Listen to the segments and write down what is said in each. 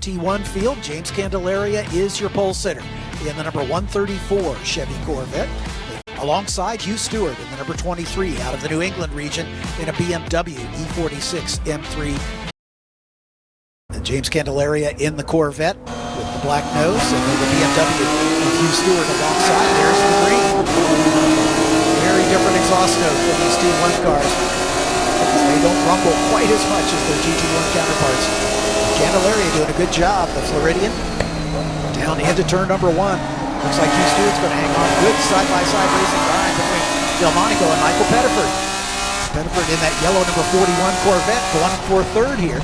T1 field. James Candelaria is your pole sitter in the number 134 Chevy Corvette, alongside Hugh Stewart in the number 23 out of the New England region in a BMW E46 M3. And James Candelaria in the Corvette with the black nose, and then the BMW with Hugh Stewart alongside. There's the green. Very different exhaust note for these T1 cars. They don't rumble quite as much as their GT1 counterparts. Candelaria doing a good job. The Floridian down into turn number 1. Looks like Hugh Stewart's going to hang on. Good side-by-side racing behind between Delmonico and Michael Pettiford. Pettiford in that yellow number 41 Corvette going for third here.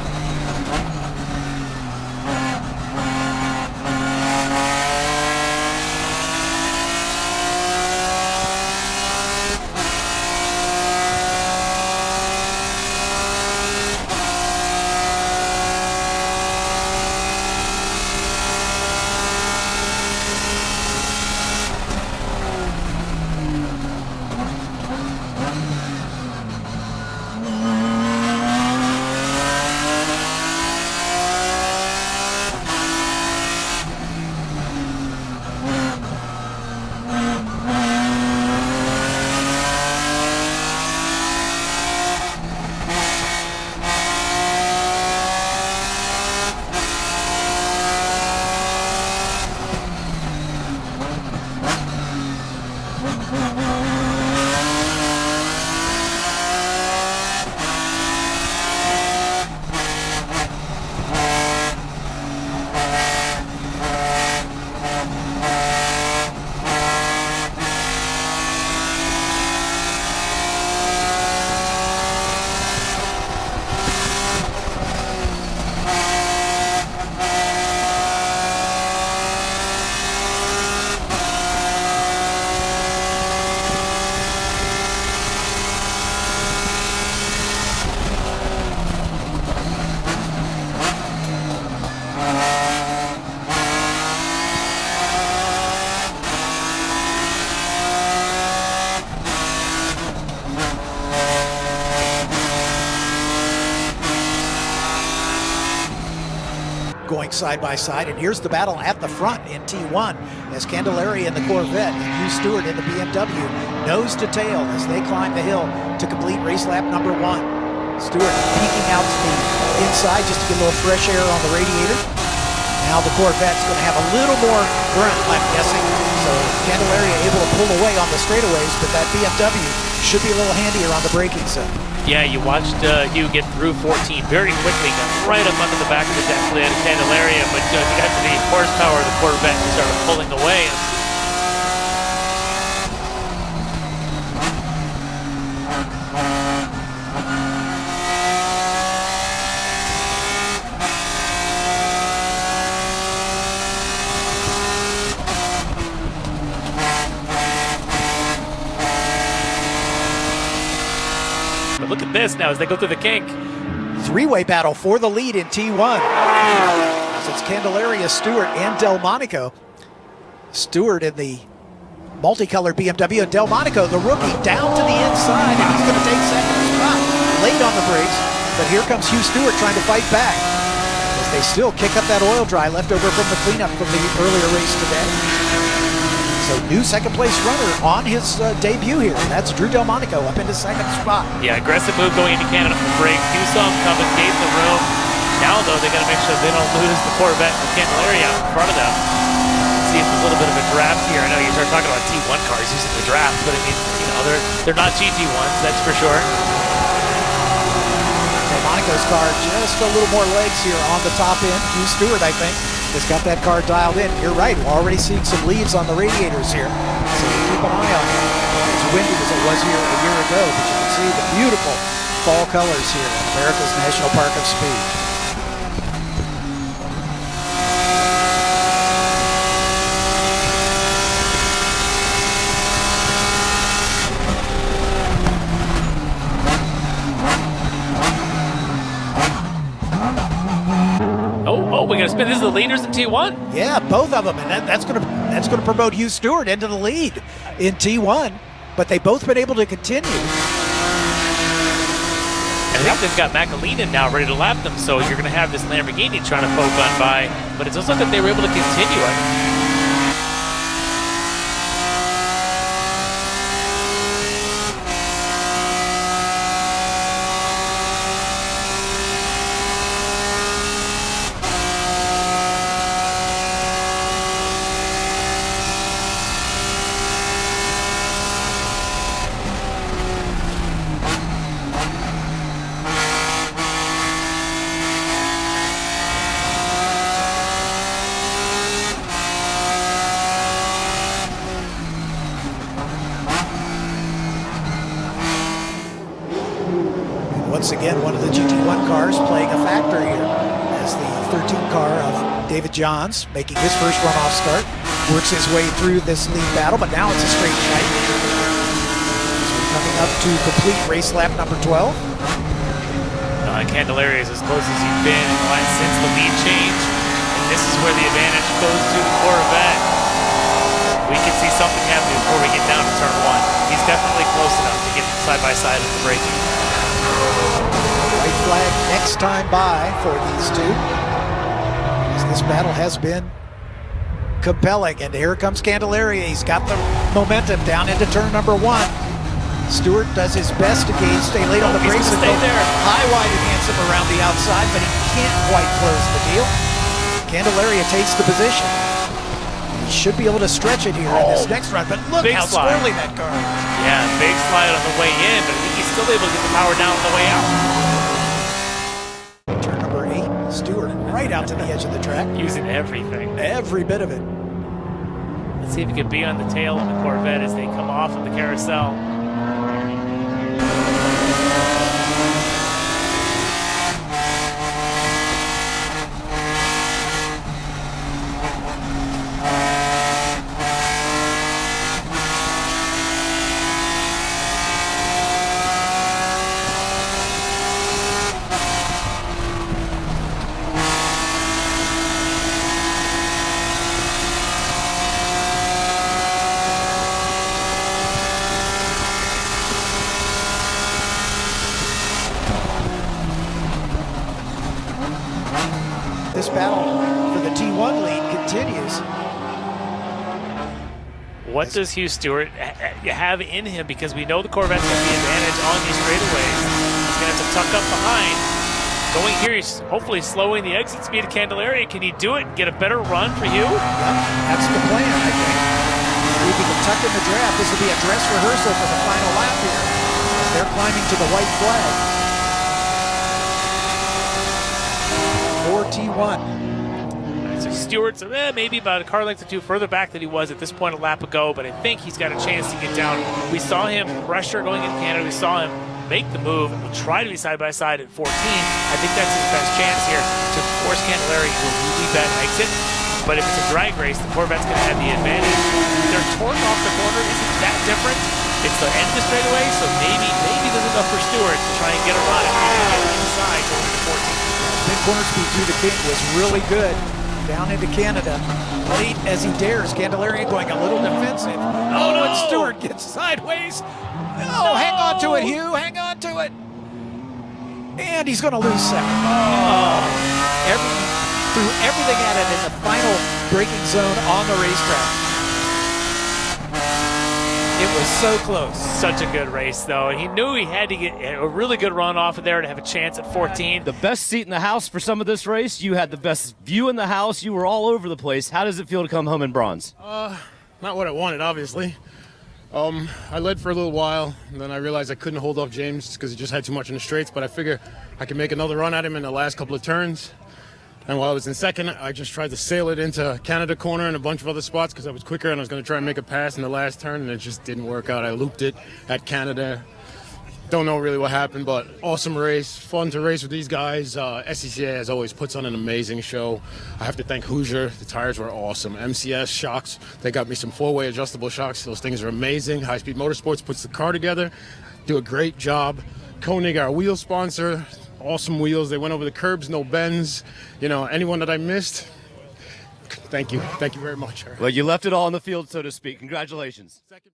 Going side by side, and here's the battle at the front in T1 as Candelaria in the Corvette and Hugh Stewart in the BMW nose to tail as they climb the hill to complete race lap number 1. Stewart peeking out to the inside just to get a little fresh air on the radiator. Now the Corvette's going to have a little more grunt, I'm guessing, so Candelaria able to pull away on the straightaways, but that BMW should be a little handier on the braking side. Yeah, you watched Hugh get through 14 very quickly, got right up under the back of the deck lid of Candelaria, but he got to the horsepower of the Corvette and started pulling away. Look at this now as they go through the kink. Three-way battle for the lead in T1. So it's Candelaria, Stewart, and Delmonico. Stewart in the multicolored BMW, and Delmonico, the rookie, down to the inside, and he's going to take second spot. Late on the brakes, but here comes Hugh Stewart trying to fight back as they still kick up that oil dry left over from the cleanup from the earlier race today. So new second place runner on his debut here. That's Drew Delmonico up into second spot. Yeah, aggressive move going into Canada from the break. Hugh saw him coming, gave the room. Now though, they got to make sure they don't lose the Corvette with Candelaria out in front of them. See if there's a little bit of a draft here. I know you start talking about T1 cars using the draft, but I mean, you know, they're not GT1s, that's for sure. Delmonico's car just a little more legs here on the top end. Hugh Stewart, I think, has got that car dialed in. You're right, we're already seeing some leaves on the radiators here, so keep an eye on it. It's windy as it was here a year ago, but you can see the beautiful fall colors here in America's National Park of Speed. We're going to spin. This is the leaders in T1? Yeah, both of them, and that's going to promote Hugh Stewart into the lead in T1, but they've both been able to continue. And I think they've got McAleenan now ready to lap them, so you're going to have this Lamborghini trying to poke on by. But it's also that they were able to continue it. Once again, one of the GT1 cars playing a factor here as the 13 car of David Johns making his first runoff start. Works his way through this lead battle, but now it's a straight fight. So we're coming up to complete race lap number 12. Candelaria is as close as he's been in the line since the lead change. And this is where the advantage goes to the Corvette. We can see something happening before we get down to turn 1. He's definitely close enough to get side by side with the braking. White flag next time by for these two, as this battle has been compelling. And here comes Candelaria. He's got the momentum down into turn number 1. Stewart does his best to stay late on the brakes and go high wide and hands him around the outside, but he can't quite close the deal. Candelaria takes the position. He should be able to stretch it here in this next run, but look how squirrely that car is. Yeah, big slide on the way in, but I think he's still able to get the power down on the way out. Turn number 8, Stewart right out to the edge of the track. Using everything. Every bit of it. Let's see if he can be on the tail of the Corvette as they come off of the carousel. This battle for the T1 lead continues. What does Hugh Stewart have in him? Because we know the Corvette's got the advantage on these straightaways. He's going to have to tuck up behind. Going here, he's hopefully slowing the exit speed of Candelaria. Can he do it and get a better run for Hugh? Yep, that's the plan, I think. See if he can tuck in the draft. This will be a dress rehearsal for the final lap here, as they're climbing to the white flag. For T1. So Stewart's maybe about a car length or two further back than he was at this point a lap ago, but I think he's got a chance to get down. We saw him pressure going into Canada. We saw him make the move and try to be side by side at 14. I think that's his best chance here to force Candelaria to a really bad exit. But if it's a drag race, the Corvette's going to have the advantage. Their torque off the corner isn't that different. It's the end of the straightaway, so maybe there's enough for Stewart to try and get a run and get inside going to 14. Big corner speed through the King was really good. Down into Canada, late as he dares. Candelaria going a little defensive. Oh, no! And Stewart gets sideways. Oh, hang on to it, Hugh. Hang on to it. And he's going to lose second. Oh, threw everything at it in the final braking zone on the racetrack. It was so close. Such a good race, though. And he knew he had to get a really good run off of there to have a chance at 14. The best seat in the house for some of this race. You had the best view in the house. You were all over the place. How does it feel to come home in bronze? Not what I wanted, obviously. I led for a little while, and then I realized I couldn't hold off James because he just had too much in the straights, but I figure I could make another run at him in the last couple of turns. And while I was in second, I just tried to sail it into Canada corner and a bunch of other spots because I was quicker and I was going to try and make a pass in the last turn, and it just didn't work out. I looped it at Canada. Don't know really what happened, but awesome race. Fun to race with these guys. SCCA, as always, puts on an amazing show. I have to thank Hoosier. The tires were awesome. MCS shocks. They got me some four-way adjustable shocks. Those things are amazing. High Speed Motorsports puts the car together. Do a great job. KONIG, our wheel sponsor. Awesome wheels. They went over the curbs, no bends. You know, anyone that I missed, thank you. Thank you very much. Well, you left it all on the field, so to speak. Congratulations. Second.